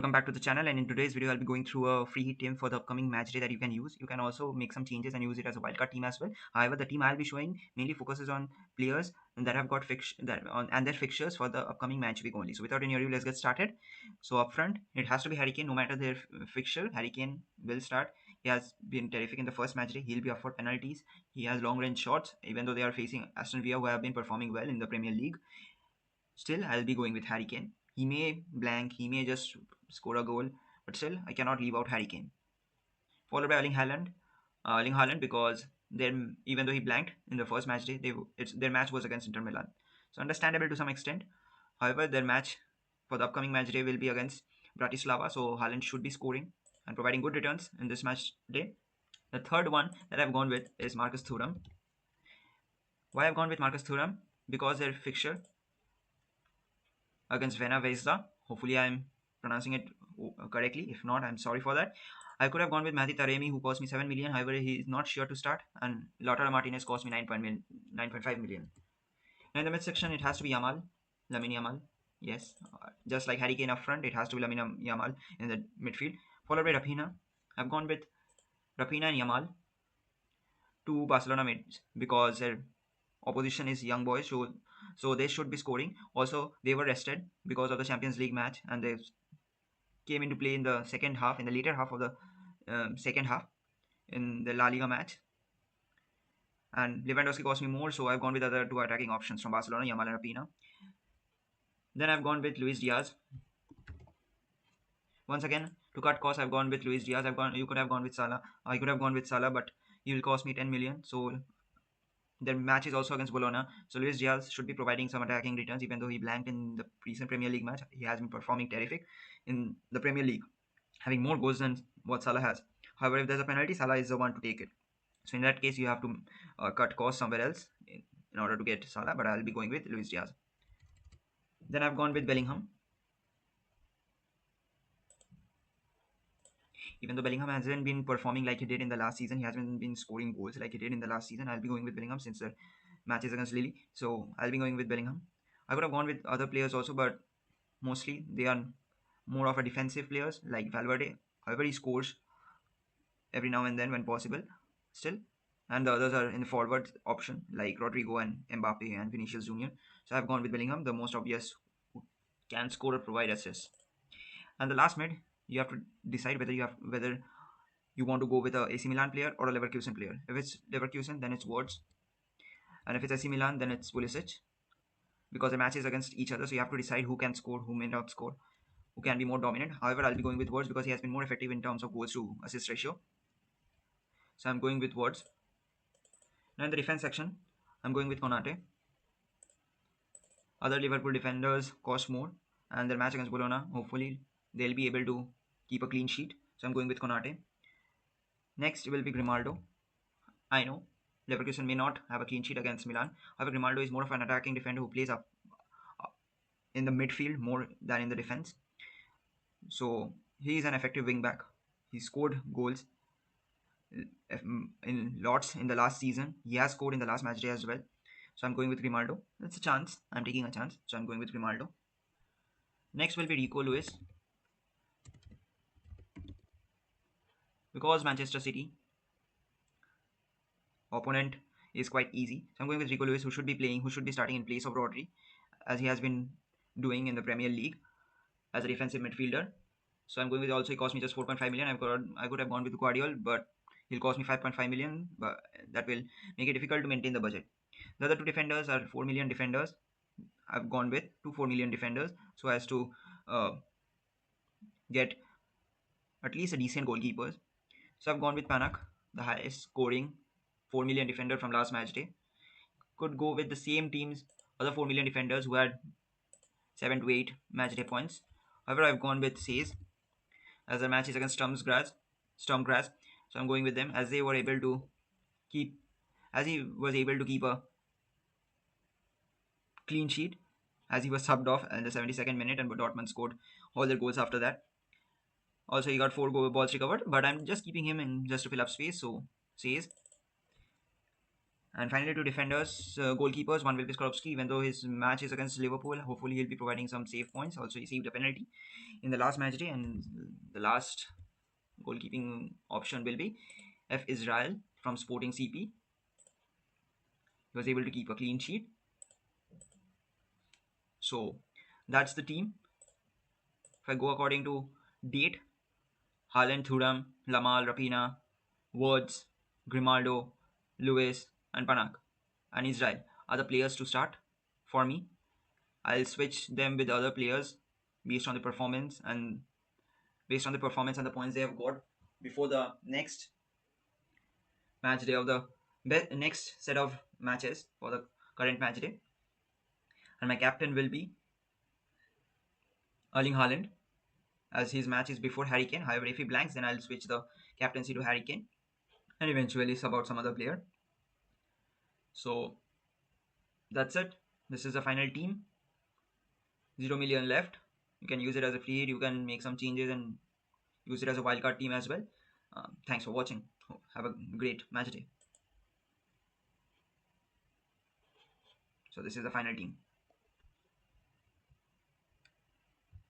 Welcome back to the channel, and in today's video I'll be going through a free hit team for the upcoming match day that you can use. You can also make some changes and use it as a wildcard team as well. However, the team I'll be showing mainly focuses on players that have got and their fixtures for the upcoming match week only. So without any ado, let's get started. So up front, it has to be Harry Kane. No matter their fixture, Harry Kane will start. He has been terrific in the first match day. He'll be up for penalties. He has long range shots, even though they are facing Aston Villa, who have been performing well in the Premier League. Still, I'll be going with Harry Kane. He may blank, he may just score a goal, but still, I cannot leave out Harry Kane. Followed by Erling Haaland, because then even though he blanked in the first match day, their match was against Inter Milan, so understandable to some extent. However, their match for the upcoming match day will be against Bratislava, so Haaland should be scoring and providing good returns in this match day. The third one that I've gone with is Marcus Thuram. Why I've gone with Marcus Thuram? Because their fixture against Vena Vezda. Hopefully, I'm pronouncing it correctly. If not, I'm sorry for that. I could have gone with Matty Taremi, who cost me 7 million. However, he is not sure to start, and Lautaro Martinez cost me 9.5 million. Now in the mid section, it has to be Lamine Yamal. Yes, just like Harry Kane up front, it has to be Lamine Yamal in the midfield, followed by Raphinha. I've gone with Raphinha and Yamal to Barcelona mids because their opposition is young boys, so they should be scoring. Also, they were rested because of the Champions League match, and they came into play in the second half, in the later half of the second half in the La Liga match. And Lewandowski cost me more, so I've gone with other two attacking options from Barcelona, Yamal and Rapina. Then I've gone with Luis Diaz. Once again, to cut costs, I've gone with Luis Diaz. You could have gone with Salah. I could have gone with Salah, but he will cost me 10 million. So their match is also against Bologna. So Luis Diaz should be providing some attacking returns, even though he blanked in the recent Premier League match. He has been performing terrific in the Premier League, having more goals than what Salah has. However, if there's a penalty, Salah is the one to take it. So in that case, you have to cut costs somewhere else in order to get Salah, but I'll be going with Luis Diaz. Then I've gone with Bellingham. Even though Bellingham hasn't been performing like he did in the last season, he hasn't been scoring goals like he did in the last season. I'll be going with Bellingham since the match is against Lille. So I'll be going with Bellingham. I could have gone with other players also, but mostly they are more of a defensive players like Valverde. However, he scores every now and then when possible still. And the others are in the forward option like Rodrigo and Mbappe and Vinicius Jr. So I've gone with Bellingham, the most obvious who can score or provide assists. And the last mid, you have to decide whether you want to go with a AC Milan player or a Leverkusen player. If it's Leverkusen, then it's Words, and if it's AC Milan, then it's Pulisic, because the matches against each other. So you have to decide who can score, who may not score, who can be more dominant. However, I'll be going with Words because he has been more effective in terms of goals to assist ratio. So I'm going with Words. Now in the defense section, I'm going with Konate. Other Liverpool defenders cost more, and their match against Bologna, hopefully they'll be able to keep a clean sheet. So I'm going with Konate. Next will be Grimaldo. I know Leverkusen may not have a clean sheet against Milan. However, Grimaldo is more of an attacking defender who plays up in the midfield more than in the defense. So he is an effective wing back. He scored goals in lots in the last season. He has scored in the last match day as well. So I'm going with Grimaldo. That's a chance. I'm taking a chance. So I'm going with Grimaldo. Next will be Rico Lewis. Because Manchester City opponent is quite easy. So I'm going with Rico Lewis, who should be starting in place of Rodri, as he has been doing in the Premier League as a defensive midfielder. So I'm going with, also he cost me just 4.5 million. I could have gone with Guardiola, but he'll cost me 5.5 million, but that will make it difficult to maintain the budget. The other two defenders are 4 million defenders. I've gone with 4 million defenders so as to get at least a decent goalkeepers. So I've gone with Panak, the highest scoring 4 million defender from last match day. Could go with the same team's other 4 million defenders who had 7 to 8 match day points. However, I've gone with Says as the match is against Stormgrass. So I'm going with them as they were able to keep, as he was able to keep a clean sheet as he was subbed off in the 72nd minute, and Dortmund scored all their goals after that. Also, he got 4 balls recovered, but I'm just keeping him in just to fill up space. So Says. And finally, to defenders, goalkeepers, one will be Skorupski, even though his match is against Liverpool. Hopefully, he'll be providing some save points. Also, received a penalty in the last match day, and the last goalkeeping option will be F. Israel from Sporting CP. He was able to keep a clean sheet. So that's the team. If I go according to date, Haaland, Thuram, Lamal, Rapina, Words, Grimaldo, Lewis, and Panak, and Israel are the players to start for me. I'll switch them with other players based on the performance and the points they have got before the next match day of the next set of matches for the current match day. And my captain will be Erling Haaland, as his match is before Harry Kane. However, if he blanks, then I'll switch the captaincy to Harry Kane and eventually sub out some other player. So that's it. This is the final team. 0 million left. You can use it as a free hit. You can make some changes and use it as a wildcard team as well. Thanks for watching. Have a great match day. So this is the final team.